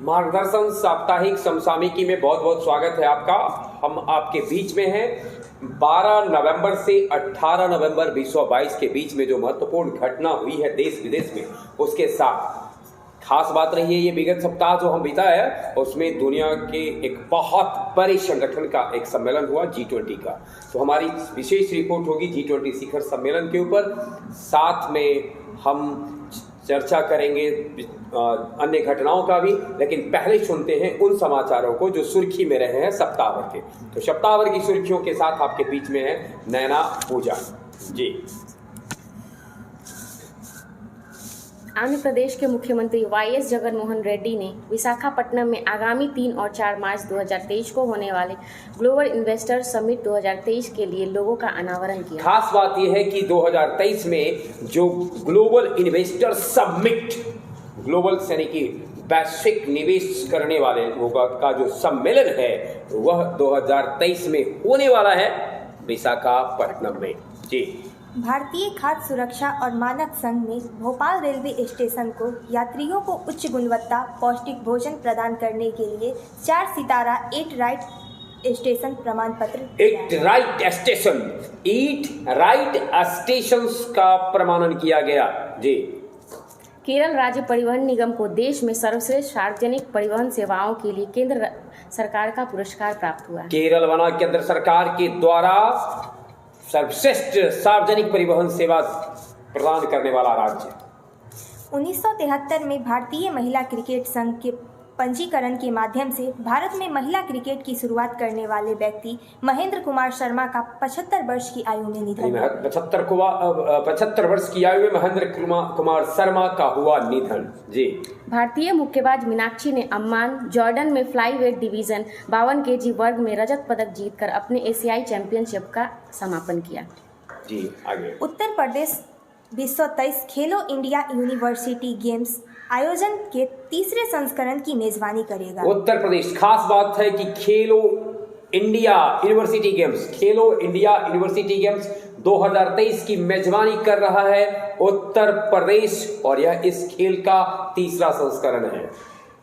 मार्गदर्शन साप्ताहिक समसामयिकी में बहुत बहुत स्वागत है आपका। हम आपके बीच में हैं। 12 नवंबर से 18 नवंबर 2022 के बीच में जो महत्वपूर्ण घटना हुई है देश विदेश में, उसके साथ खास बात रही है ये विगत सप्ताह जो हम बिताया है, उसमें दुनिया के एक बहुत बड़े संगठन का एक सम्मेलन हुआ G20 का। तो हमारी विशेष रिपोर्ट होगी G20 शिखर सम्मेलन के ऊपर। साथ में हम चर्चा करेंगे अन्य घटनाओं का भी, लेकिन पहले सुनते हैं उन समाचारों को जो सुर्खी में रहे हैं सप्ताह भर के। तो सप्ताह भर की सुर्खियों के साथ आपके बीच में है नैना पूजा जी। आंध्र प्रदेश के मुख्यमंत्री वाईएस जगनमोहन रेड्डी ने विशाखापट्टनम में आगामी 3 और 4 मार्च 2023 को होने वाले ग्लोबल इन्वेस्टर समिट 2023 के लिए लोगों का अनावरण किया। खास बात यह है कि 2023 में जो ग्लोबल इन्वेस्टर समिट, ग्लोबल यानी कि वैश्विक निवेश करने वाले लोगों का जो सम्मेलन है वह 2023 में होने वाला है विशाखापट्टनम में जी। भारतीय खाद्य सुरक्षा और मानक संघ ने भोपाल रेलवे स्टेशन को यात्रियों को उच्च गुणवत्ता पौष्टिक भोजन प्रदान करने के लिए 4 सितारा ईट राइट स्टेशन प्रमाण पत्र ईट राइट स्टेशन का प्रमाणन किया गया जी। केरल राज्य परिवहन निगम को देश में सर्वश्रेष्ठ सार्वजनिक परिवहन सेवाओं के लिए केंद्र सरकार का पुरस्कार प्राप्त हुआ। केरल बना केंद्र सरकार के द्वारा सर्वश्रेष्ठ सार्वजनिक परिवहन सेवा प्रदान करने वाला राज्य। 1973 में भारतीय महिला क्रिकेट संघ के पंजीकरण के माध्यम से भारत में महिला क्रिकेट की शुरुआत करने वाले व्यक्ति महेंद्र कुमार शर्मा का 75 वर्ष की आयु में निधन। 75 वर्ष की आयु में महेंद्र कुमार शर्मा का हुआ निधन जी। भारतीय मुक्केबाज मीनाक्षी ने अम्मान जॉर्डन में फ्लाईवेट डिवीजन 52 केजी वर्ग में रजत पदक जीतकर अपने एशियाई चैंपियनशिप का समापन किया जी। आगे उत्तर प्रदेश 2023 खेलो इंडिया यूनिवर्सिटी गेम्स आयोजन के तीसरे संस्करण की मेजबानी करेगा। उत्तर प्रदेश, खास बात है कि खेलो इंडिया यूनिवर्सिटी गेम्स 2023 की मेजबानी कर रहा है उत्तर प्रदेश, और यह इस खेल का तीसरा संस्करण है।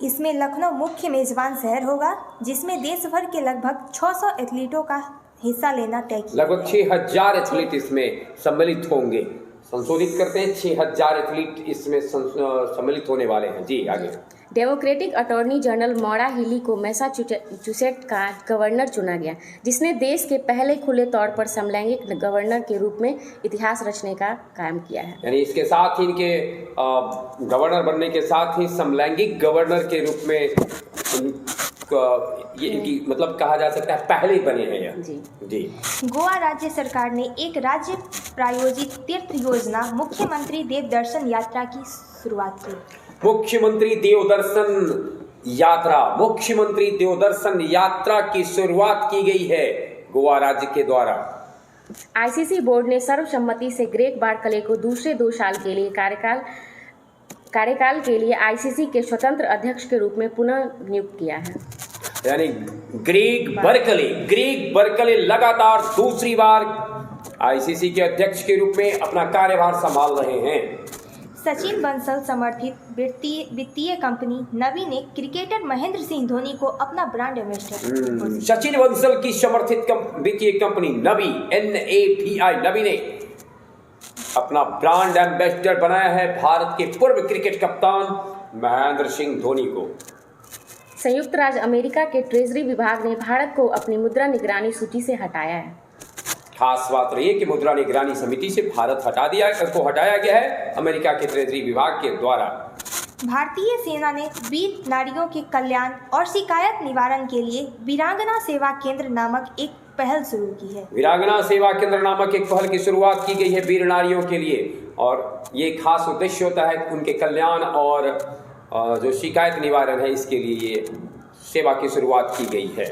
इसमें लखनऊ मुख्य मेजबान शहर होगा, जिसमें देश भर के लगभग 600 एथलीटों का हिस्सा लेना तय किया। लगभग 6000 एथलीट इसमें सम्मिलित होंगे। संशोधित करते हैं 6000 एथलीट इसमें सम्मिलित होने वाले हैं जी। आगे डेमोक्रेटिक अटॉर्नी जनरल मौरा हिली को मैसाचुसेट्स का गवर्नर चुना गया, जिसने देश के पहले खुले तौर पर समलैंगिक गवर्नर के रूप में इतिहास रचने का काम किया है। यानी इसके साथ ही इनके गवर्नर बनने के साथ ही समलैंगिक गवर्नर के रूप में ये इनकी मतलब कहा जा सकता है पहले बने हैं यह जी। गोवा राज्य सरकार ने एक राज्य प्रायोजित तीर्थ योजना मुख्यमंत्री देवदर्शन यात्रा की शुरुआत की। मुख्यमंत्री देवदर्शन यात्रा की शुरुआत की गई है गोवा राज्य के द्वारा। आईसीसी बोर्ड ने सर्वसम्मति से ग्रेग बार्कले को दूसरे 2 साल के लिए कार्यकाल के लिए आईसीसी के स्वतंत्र अध्यक्ष के रूप में पुनः नियुक्त किया है। यानी ग्रेग बर्कले लगातार दूसरी बार आईसीसी के अध्यक्ष के रूप में अपना कार्यभार संभाल रहे हैं। सचिन बंसल समर्थित वित्तीय कंपनी नवी ने क्रिकेटर महेंद्र सिंह धोनी को अपना ब्रांड एम्बेसडर सचिन बंसल की समर्थित वित्तीय कंपनी नवी ने अपना ब्रांड एम्बेसडर बनाया है भारत के पूर्व क्रिकेट कप्तान महेंद्र सिंह धोनी को। संयुक्त राज्य अमेरिका के ट्रेजरी विभाग ने भारत को अपनी मुद्रा निगरानी सूची से हटाया है। खास बात रही है कि मुद्रा निगरानी समिति से भारत हटाया गया है अमेरिका के ट्रेजरी विभाग के द्वारा। भारतीय सेना ने वीर नारियों के कल्याण और शिकायत निवारण के लिए वीरांगना सेवा केंद्र नामक एक पहल शुरू की है। वीरांगना सेवा केंद्र नामक एक पहल की शुरुआत की गई है वीर नारियों के लिए, और ये खास उद्देश्य होता है उनके कल्याण और जो शिकायत निवारण है, इसके लिए ये सेवा की शुरुआत की गई है।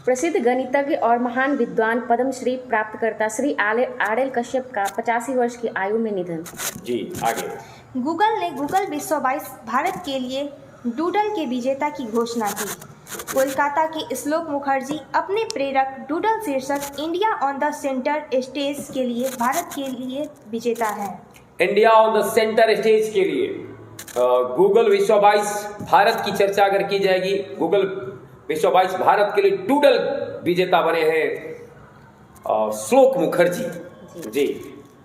प्रसिद्ध गणितज्ञ और महान विद्वान पद्मश्री प्राप्तकर्ता श्री आर्डेल कश्यप का 85 वर्ष की आयु में निधन जी। आगे गूगल ने गूगल विश्व 22 भारत के लिए डूडल के विजेता की घोषणा की। कोलकाता के श्लोक मुखर्जी अपने प्रेरक डूडल शीर्षक India on the centre stage के लिए भारत के लिए विजेता है। India on the centre stage के लिए गूगल विश्व 22 भारत की चर्चा अगर की जाएगी, गूगल विश्व 22 भारत के लिए डूडल विजेता बने हैं श्लोक मुखर्जी जी।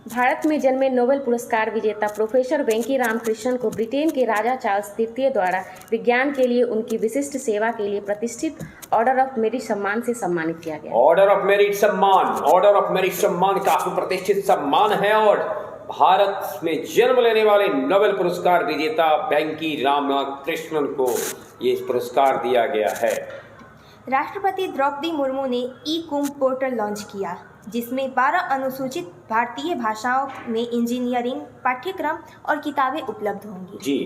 भारत में जन्मे नोबेल पुरस्कार विजेता प्रोफेसर वेंकी रामकृष्णन को ब्रिटेन के राजा चार्ल्स तृतीय द्वारा विज्ञान के लिए उनकी विशिष्ट सेवा के लिए प्रतिष्ठित ऑर्डर ऑफ मेरिट सम्मान से सम्मानित किया गया। ऑर्डर ऑफ मेरिट सम्मान काफी प्रतिष्ठित सम्मान है और भारत में जन्म लेने वाले नोबेल पुरस्कार विजेता वेंकी रामकृष्णन को ये पुरस्कार दिया गया है। राष्ट्रपति द्रौपदी मुर्मू ने ई कुंभ पोर्टल लॉन्च किया, जिसमें 12 अनुसूचित भारतीय भाषाओं में इंजीनियरिंग पाठ्यक्रम और किताबें उपलब्ध होंगी जी।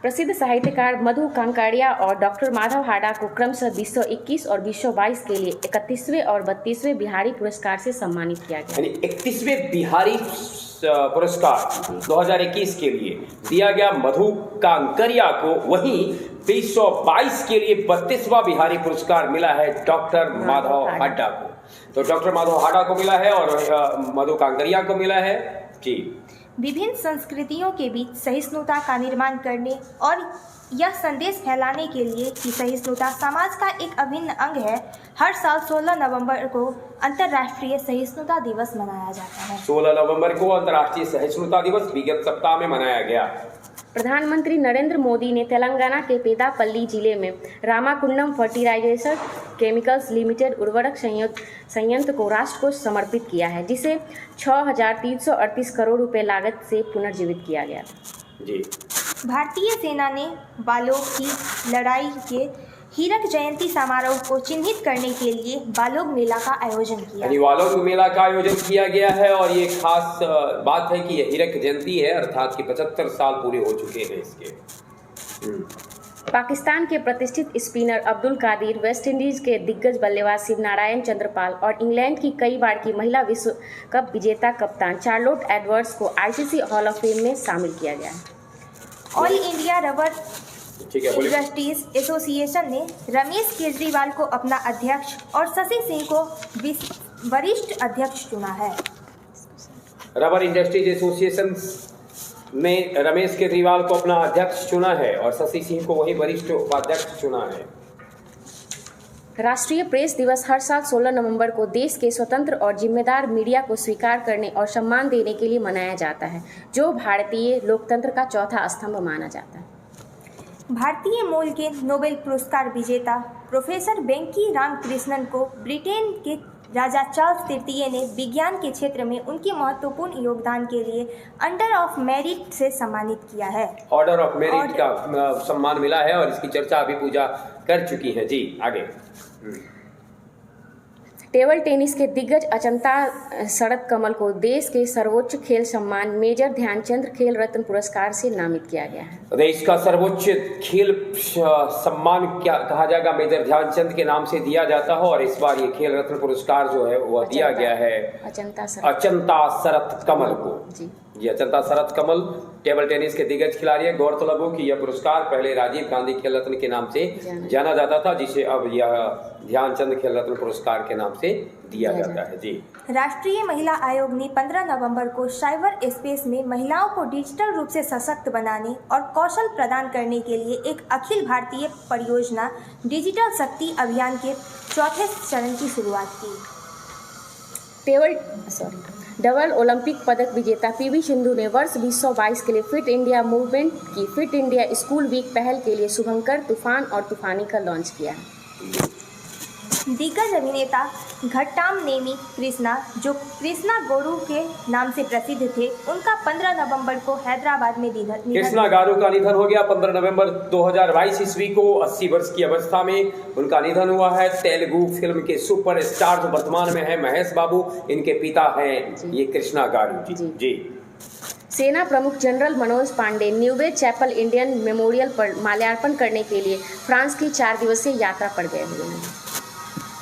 प्रसिद्ध साहित्यकार मधु कांकड़िया और डॉक्टर माधव हाडा को क्रमशः 2021 और 2022 के लिए 31वें और 32वें बिहारी पुरस्कार से सम्मानित किया गया। यानी 31वें बिहारी पुरस्कार 2021 के लिए दिया गया मधु कांकड़िया को, वहीं 2022 के लिए 32वां बिहारी पुरस्कार मिला है डॉक्टर माधव हाडा को। तो डॉक्टर माधव हाडा को मिला है और मधु कांकड़िया को मिला है जी। विभिन्न संस्कृतियों के बीच सहिष्णुता का निर्माण करने और यह संदेश फैलाने के लिए कि सहिष्णुता समाज का एक अभिन्न अंग है, हर साल 16 नवंबर को अंतर्राष्ट्रीय सहिष्णुता दिवस मनाया जाता है। 16 नवंबर को अंतर्राष्ट्रीय सहिष्णुता दिवस विगत सप्ताह में मनाया गया। प्रधानमंत्री नरेंद्र मोदी ने तेलंगाना के पेदापल्ली जिले में रामाकुंडम फर्टिलाइजर केमिकल्स लिमिटेड उर्वरक संयंत्र को राष्ट्र को समर्पित किया है, जिसे 6,338 करोड़ रुपए लागत से पुनर्जीवित किया गया जी। भारतीय सेना ने बालोग की लड़ाई के हीरक जयंती समारोह को चिन्हित करने के लिए बालोग मेला का आयोजन किया। बालोग मेला का आयोजन किया गया है और ये खास बात है कि ये हीरक जयंती है, अर्थात कि 75 साल पूरे हो चुके हैं इसके। पाकिस्तान के प्रतिष्ठित spinner Abdul Qadir, West Indies के दिग्गज बल्लेबाज शिवनारायण चंद्रपाल और इंग्लैंड की कई बार की महिला विश्व कप विजेता कप्तान चार्लोट एडवर्ड्स को आईसीसी हॉल ऑफ फेम में शामिल किया गया है। All India rubber industries association ने रमेश केजरीवाल को अपना अध्यक्ष और शशि सिंह को वरिष्ठ अध्यक्ष चुना है। रबर इंडस्ट्रीज एसोसिएशन ने रमेश केजरीवाल को अपना अध्यक्ष चुना है और शशि सिंह को वही वरिष्ठ उपाध्यक्ष चुना है। राष्ट्रीय प्रेस दिवस हर साल 16 नवंबर को देश के स्वतंत्र और जिम्मेदार मीडिया को स्वीकार करने और सम्मान देने के लिए मनाया जाता है, जो भारतीय लोकतंत्र का चौथा स्तंभ माना जाता है। भारतीय मूल के नोबेल पुरस्कार विजेता प्रोफेसर वेंकी रामकृष्णन को ब्रिटेन के राजा चार्ल्स तृतीय ने विज्ञान के क्षेत्र में उनके महत्वपूर्ण योगदान के लिए ऑर्डर ऑफ मेरिट से सम्मानित किया है। ऑर्डर ऑफ मेरिट का सम्मान मिला है और इसकी चर्चा अभी पूजा कर चुकी है जी। आगे टेबल टेनिस के दिग्गज अचंता शरद कमल को देश के सर्वोच्च खेल सम्मान मेजर ध्यानचंद खेल रत्न पुरस्कार से नामित किया गया है। देश का सर्वोच्च खेल सम्मान क्या कहा जाएगा, मेजर ध्यानचंद के नाम से दिया जाता है और इस बार ये खेल रत्न पुरस्कार जो है वो दिया गया है अचंता शरद कमल को जी। अचंता शरद कमल टेबल टेनिस के दिग्गज खिलाड़ी है। गौरतलब हो कि यह पुरस्कार पहले राजीव गांधी खेल रत्न के नाम से जाना जाता था, जिसे अब यह ध्यानचंद खेल रत्न पुरस्कार के नाम से दिया जाता है जी। राष्ट्रीय महिला आयोग ने 15 नवंबर को साइबर स्पेस में महिलाओं को डिजिटल रूप से सशक्त बनाने और कौशल प्रदान करने के लिए एक अखिल भारतीय परियोजना डिजिटल शक्ति अभियान के चौथे चरण की शुरुआत की। डबल ओलंपिक पदक विजेता पीवी सिंधु ने वर्ष 2022 के लिए फिट इंडिया मूवमेंट की फिट इंडिया स्कूल वीक पहल के लिए शुभंकर, तूफान और तूफानी का लॉन्च किया है। दिग्गज अभिनेता घट्टाम नेमी कृष्णा, जो कृष्णा गारू के नाम से प्रसिद्ध थे, उनका 15 नवंबर को हैदराबाद में निधन। कृष्णा गारू का निधन हो गया 15 नवंबर 2022 ईस्वी को। 80 वर्ष की अवस्था में उनका निधन हुआ है। तेलुगु फिल्म के सुपर स्टार जो वर्तमान में है महेश बाबू, इनके पिता हैं ये कृष्णा गारू जी। सेना प्रमुख general Manoj Pande Neuve Chapelle Indian memorial पर माल्यार्पण करने के लिए फ्रांस की 4 दिवसीय यात्रा पर गए हुए हैं।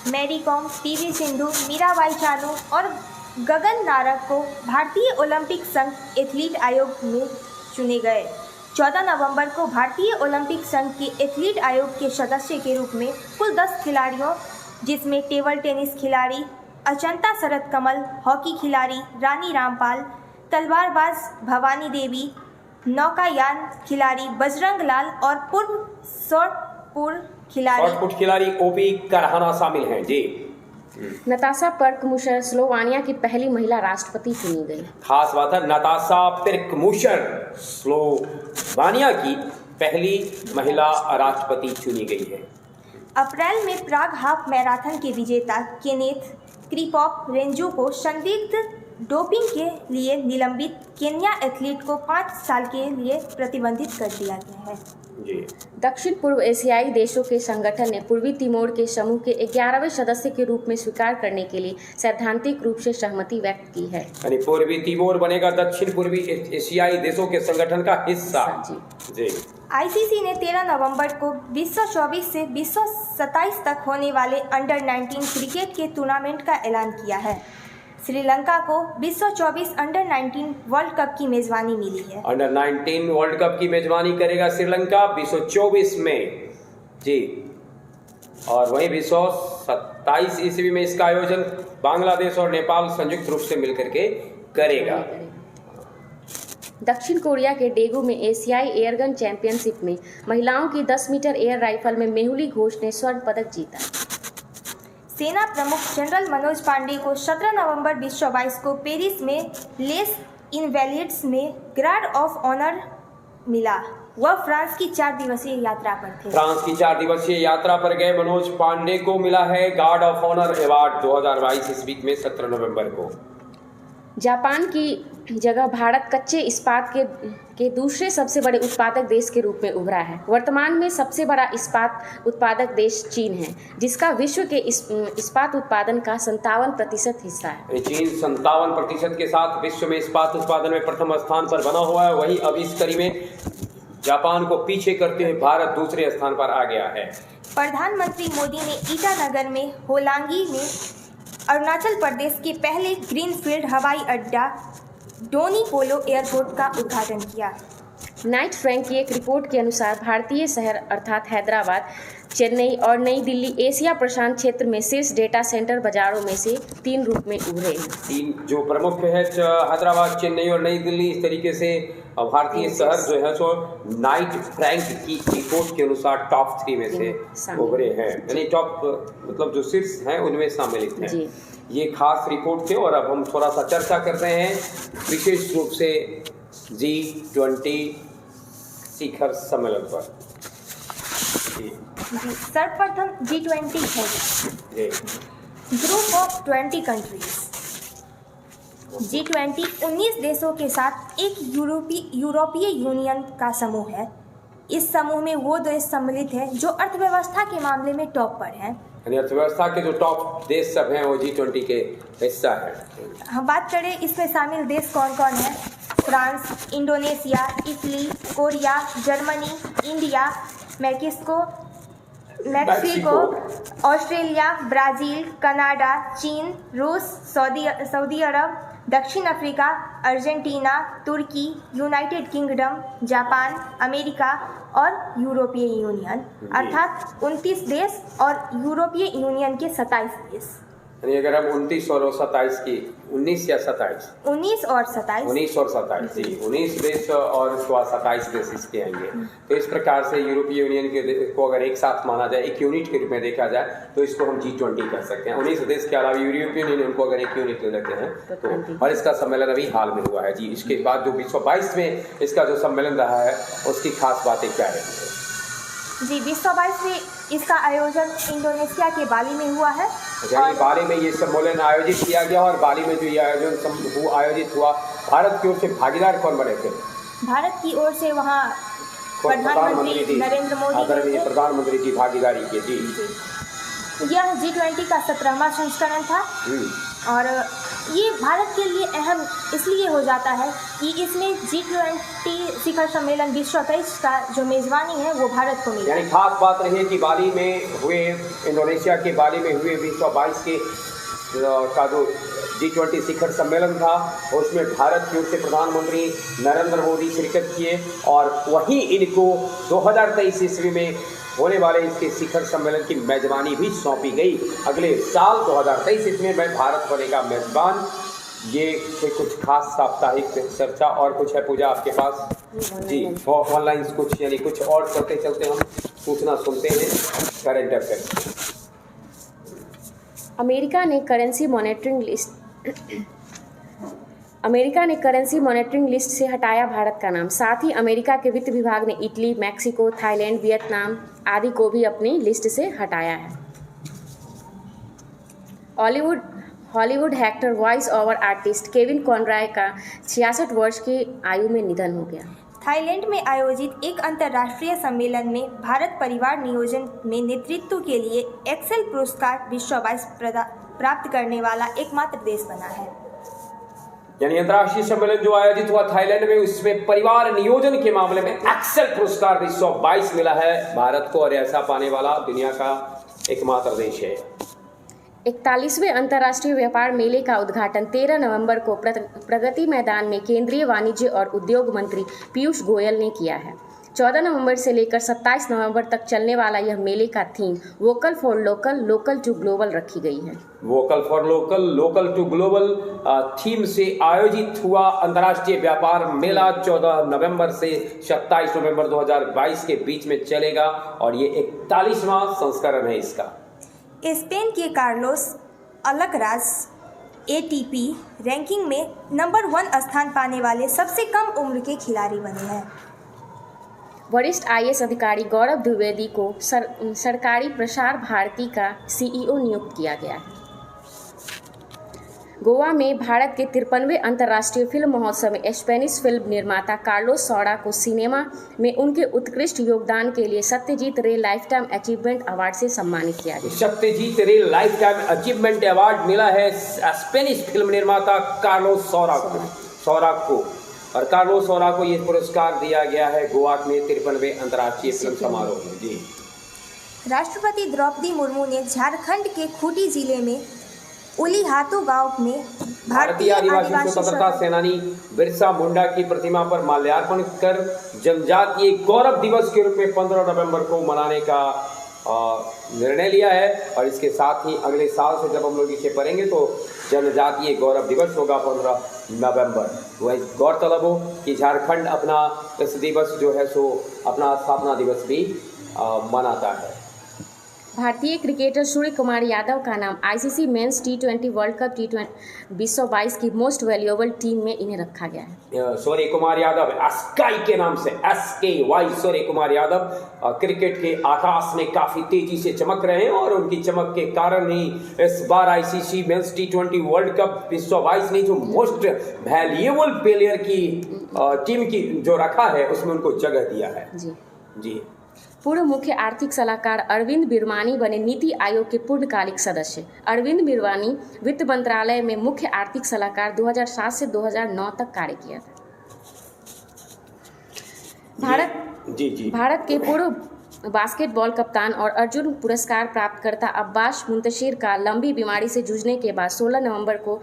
मैरी कॉम, पीवी सिंधु, मीराबाई चानू और गगन नारंग को भारतीय ओलंपिक संघ एथलीट आयोग में चुने गए। 14 नवंबर को भारतीय ओलंपिक संघ के एथलीट आयोग के सदस्य के रूप में कुल 10 खिलाड़ियों, जिसमें टेबल टेनिस खिलाड़ी अचंता शरद कमल, हॉकी खिलाड़ी रानी रामपाल, तलवारबाज भवानी देवी, नौकायान खिलाड़ी बजरंग लाल और पूर्व शॉटपुट खिलाड़ी ओपी करहाना शामिल हैं जी। नताशा पर्कमुशर स्लोवानिया की पहली महिला राष्ट्रपति चुनी गई। खास बात है, नताशा पर्कमुशर स्लोवानिया की पहली महिला राष्ट्रपति चुनी गई है। अप्रैल में प्राग हाफ मैराथन के विजेता केनेथ क्रिपॉप रेंजू को संदिग्ध डोपिंग के लिए निलंबित केन्या एथलीट को 5 साल के लिए प्रतिबंधित कर दिया गया है जी। दक्षिण पूर्व एशियाई देशों के संगठन ने पूर्वी तिमोर के समूह के 11वें सदस्य के रूप में स्वीकार करने के लिए सैद्धांतिक रूप से सहमति व्यक्त की है। यानी पूर्वी तिमोर बनेगा दक्षिण पूर्वी एशियाई देशों के संगठन का हिस्सा जी। आईसीसी ने 13 नवंबर को 2024 से 2027 तक होने वाले अंडर 19 क्रिकेट के टूर्नामेंट का ऐलान किया है। श्रीलंका को 2024 अंडर 19 वर्ल्ड कप की मेजबानी मिली है। अंडर 19 वर्ल्ड कप की मेजबानी करेगा श्रीलंका 2024 में जी। और वहीं 2027 ईस्वी में इसका आयोजन बांग्लादेश और नेपाल संयुक्त रूप से मिलकर के करेगा। दक्षिण कोरिया के डेगू में एशियाई एयरगन चैंपियनशिप में महिलाओं की 10 मीटर एयर राइफल में मेहुली घोष ने स्वर्ण पदक जीता। सेना प्रमुख जनरल मनोज पांडे को 17 नवंबर 2022 को पेरिस में लेस इनवैलिड्स में गार्ड ऑफ ऑनर मिला। वह फ्रांस की 4 दिवसीय यात्रा पर थे। फ्रांस की 4 दिवसीय यात्रा पर गए मनोज पांडे को मिला है गार्ड ऑफ ऑनर अवार्ड 2022 ईस्वी में 17 नवंबर को। जापान की जगह भारत कच्चे इस्पात के दूसरे सबसे बड़े उत्पादक देश के रूप में उभरा है। वर्तमान में सबसे बड़ा इस्पात उत्पादक देश चीन है, जिसका विश्व के इस्पात उत्पादन का 57% हिस्सा है। चीन 57% के साथ विश्व में इस्पात उत्पादन में प्रथम स्थान पर बना हुआ है। वहीं अब इस कड़ी में जापान को पीछे करते हुए भारत दूसरे स्थान पर आ गया है। प्रधानमंत्री मोदी ने ईटानगर में होलांगी में अरुणाचल प्रदेश के पहले ग्रीनफील्ड हवाई अड्डा डोनी पोलो एयरपोर्ट का उद्घाटन किया। नाइट फ्रैंक की एक रिपोर्ट के अनुसार भारतीय शहर अर्थात हैदराबाद, चेन्नई और नई दिल्ली एशिया प्रशांत क्षेत्र में शीर्ष डेटा सेंटर बाजारों में से 3 रूप में उभरे हैं। 3 जो प्रमुख है हैदराबाद, चेन्नई और नई दिल्ली, इस तरीके से भारतीय शहर जो है सो नाइट फ्रैंक की रिपोर्ट के अनुसार टॉप 3 में से उभरे हैं। यानी टॉप मतलब जो शीर्ष हैं उनमें सम्मिलित हैं। ये खास रिपोर्ट थे। और अब हम थोड़ा सा चर्चा करते हैं विशेष रूप से G20 शिखर सम्मेलन पर। सर्वप्रथम G20 है ग्रुप ऑफ 20 कंट्रीज। G20 19 देशों के साथ एक यूरोपीय यूनियन का समूह है। इस समूह में वो देश सम्मिलित हैं जो अर्थव्यवस्था के मामले में टॉप पर हैं। अर्थव्यवस्था के जो टॉप देश सब हैं वो G20 के हिस्सा है। हम बात करें इसमें शामिल देश कौन कौन है? France, Indonesia, Italy, Korea, Germany, India, Mexico, Australia, Brazil, Canada, चीन, रूस, सऊदी अरब, दक्षिण अफ्रीका, अर्जेंटीना, तुर्की, यूनाइटेड किंगडम, जापान, अमेरिका और यूरोपीय यूनियन। अर्थात 29 देश और यूरोपीय यूनियन के 27 देश। यानी अगर हम 29 और 27 की 19 या 27 19 और 27 जी 19 देश और 27 देश इसके आएंगे। तो इस प्रकार से यूरोपीय यूनियन के को अगर एक साथ माना जाए, एक यूनिट के रूप में देखा जाए तो इसको हम G20 कर सकते हैं। 19 देश के अलावा यूरोपीय यूनियन को अगर एक यूनिट ले लेते हैं तो। और इसका सम्मेलन अभी हाल में हुआ है जी। इसके बाद जो 2022 में इसका जो सम्मेलन रहा है उसकी खास बातें क्या रही है जी? 2022 में इसका आयोजन इंडोनेशिया के बाली में हुआ है। यानी बाली में ये सम्मेलन आयोजित किया गया। और बाली में जो ये आयोजन आयोजित हुआ, भारत की ओर से भागीदार कौन बने थे? भारत की ओर से वहाँ प्रधानमंत्री नरेंद्र मोदी, प्रधानमंत्री की भागीदारी की जी। यह G20 का 17वां संस्करण था। और ये भारत के लिए अहम इसलिए हो जाता है कि इसमें G20 शिखर सम्मेलन 2023 का जो मेज़बानी है वो भारत को मिली। यानी खास बात रही है कि बाली में हुए, इंडोनेशिया के बाली में हुए 2022 के का जो G20 शिखर सम्मेलन था उसमें भारत की ओर से प्रधानमंत्री नरेंद्र मोदी शिरकत किए। और वहीं इनको 2023 ईस्वी में होने वाले इसके शिखर सम्मेलन की मेजबानी भी सौंपी गई। अगले साल 2023 ईस्वी में भारत बनेगा मेजबान। ये कुछ खास साप्ताहिक चर्चा और कुछ है पूजा आपके पास? जी ऑनलाइन कुछ यानी कुछ और चलते चलते हम सूचना सुनते हैं करंट अफेयर। अमेरिका ने करेंसी मॉनेटरिंग लिस्ट से हटाया भारत का नाम। साथ ही अमेरिका के वित्त विभाग ने इटली, मैक्सिको, थाईलैंड, वियतनाम आदि को भी अपनी लिस्ट से हटाया है। Hollywood actor, voice over artist Kevin Conroy का 66 वर्ष की आयु में निधन हो गया। थाईलैंड में आयोजित एक अंतर्राष्ट्रीय सम्मेलन में भारत परिवार नियोजन में नेतृत्व के लिए एक्सेल पुरस्कार विश्व 22 प्राप्त करने वाला एकमात्र देश बना है। यानी अंतर्राष्ट्रीय सम्मेलन जो आयोजित हुआ थाईलैंड में, उसमें परिवार नियोजन के मामले में एक्सेल पुरस्कार विश्व 22 मिला है भारत को, और ऐसा पाने वाला दुनिया का एकमात्र देश है। 41वें अंतर्राष्ट्रीय व्यापार मेले का उद्घाटन 13 नवंबर को प्रगति मैदान में केंद्रीय वाणिज्य और उद्योग मंत्री पीयूष गोयल ने किया है। 14 नवंबर से लेकर 27 नवंबर तक चलने वाला यह मेले का theme vocal for local, local to global रखी गई है। Vocal for local, local to global theme से आयोजित हुआ अंतर्राष्ट्रीय व्यापार मेला 14 नवंबर से 27 नवंबर 2022 के बीच में चलेगा, और ये 41वां संस्करण है इसका। स्पेन के कार्लोस अलकराज एटीपी रैंकिंग में नंबर 1 स्थान पाने वाले सबसे कम उम्र के खिलाड़ी बने हैं। वरिष्ठ आईएएस अधिकारी गौरव द्विवेदी को सरकारी प्रसार भारती का सीईओ नियुक्त किया गया है। गोवा में भारत के 53वें अंतर्राष्ट्रीय फिल्म महोत्सव में स्पेनिश फिल्म निर्माता कार्लोस सौरा को सिनेमा में उनके उत्कृष्ट योगदान के लिए सत्यजीत रे लाइफटाइम अचीवमेंट अवार्ड से सम्मानित किया गया। सत्यजीत रे लाइफटाइम अचीवमेंट अवार्ड मिला है स्पेनिश फिल्म निर्माता कार्लोस सौरा को, और कार्लोस सौरा को ये पुरस्कार दिया गया है गोवा में 53वें अंतर्राष्ट्रीय फिल्म समारोह में। जी राष्ट्रपति द्रौपदी मुर्मू ने झारखंड के खूंटी जिले में उलीहातू गांव में भारतीय आदिवासी स्वतंत्रता सेनानी बिरसा मुंडा की प्रतिमा पर माल्यार्पण कर जनजातीय गौरव दिवस के रूप में 15 नवंबर को मनाने का निर्णय लिया है। और इसके साथ ही अगले साल से जब हम लोग इसे करेंगे तो जनजातीय गौरव दिवस होगा 15 नवंबर। वही गौरतलब हो कि झारखंड अपना इस दिवस जो है सो अपना स्थापना दिवस भी मनाता है। भारतीय क्रिकेटर सूर्य कुमार यादव का नाम आईसीसी मेंस टी20 वर्ल्ड कप T20 2022 की मोस्ट वैल्यूएबल टीम में इन्हें रखा गया है। सूर्य कुमार यादव स्काई के नाम से SKY सूर्य कुमार यादव क्रिकेट के आकाश में काफी तेजी से चमक रहे हैं, और उनकी चमक के कारण ही इस बार ICC men's T20 world cup 2022 ने जो मोस्ट वैल्यूएबल प्लेयर की टीम की जो रखा है उसमें उनको जगह दिया है। जी पूर्व मुख्य आर्थिक सलाहकार अरविंद बिरवानी बने नीति आयोग के पूर्णकालिक सदस्य। अरविंद बिरवानी वित्त मंत्रालय में मुख्य आर्थिक सलाहकार 2007 से 2009 तक कार्य किया था। भारत के पूर्व बास्केटबॉल कप्तान और अर्जुन पुरस्कार प्राप्तकर्ता अब्बास मुंतशिर का लंबी बीमारी से जूझने के बाद 16 नवंबर को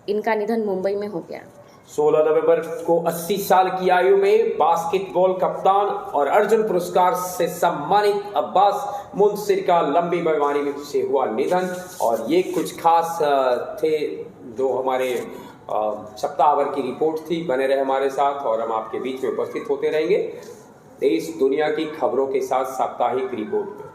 इनका निधन मुंबई में हो गया। 16 नवंबर को 80 साल की आयु में बास्केटबॉल कप्तान और अर्जुन पुरस्कार से सम्मानित अब्बास मुंतशिर का लंबी बीमारी से हुआ निधन। और ये कुछ खास थे जो हमारे सप्ताह भर की रिपोर्ट थी। बने रहे हमारे साथ और हम आपके बीच में उपस्थित होते रहेंगे देश दुनिया की खबरों के साथ साप्ताहिक रिपोर्ट।